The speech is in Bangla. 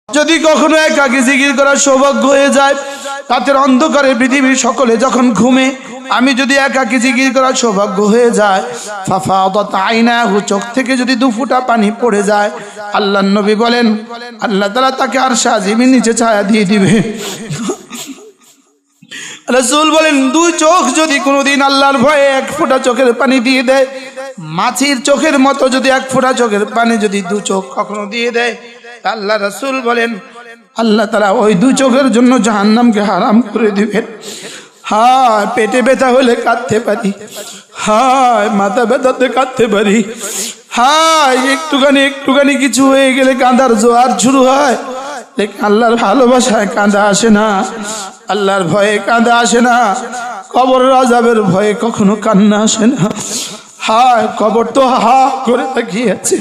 যদি কখনো একাকী জিকির করার সৌভাগ্য হয়ে যায়, রাতের অন্ধকারে পৃথিবীর সকলে যখন ঘুমে আমি যদি একাকী জিকির করার সৌভাগ্য হয়ে যায়, ফাফাদাত আইনাহু, চোখ থেকে যদি দু ফোঁটা পানি পড়ে যায়, আল্লাহর নবী বলেন আল্লাহ তাআলা তাকে আরশে আজিমের নিচে ছায়া দিয়ে দিবে। রাসূল বলেন দুই চোখ যদি কোনোদিন আল্লাহর ভয়ে এক ফোঁটা চোখের পানি দিয়ে দেয়, মাছির চোখের মতো যদি এক ফোঁটা চোখের পানি যদি দু চোখ কখনো দিয়ে দেয়, আল্লাহ রাসূল বলেন আল্লাহ তাআলা ওই দু চোখের জন্য জাহান্নামকে হারাম করে দিবেন। হায় পেটে ব্যথা হলে কাঁদতে পারি, হায় মাথা ব্যথাতে কাঁদতে পারি, হায় একটুখানি কিছু হয়ে গেলে কাঁদার জোয়ার শুরু হয়, লেকিন আল্লাহর ভালোবাসায় কাঁদা আসে না, আল্লাহর ভয়ে কাঁদা আসে না, কবরের আযাবের ভয়ে কখনো কান্না আসে না। হায় কবর তো হা করে তাকিয়ে আছে,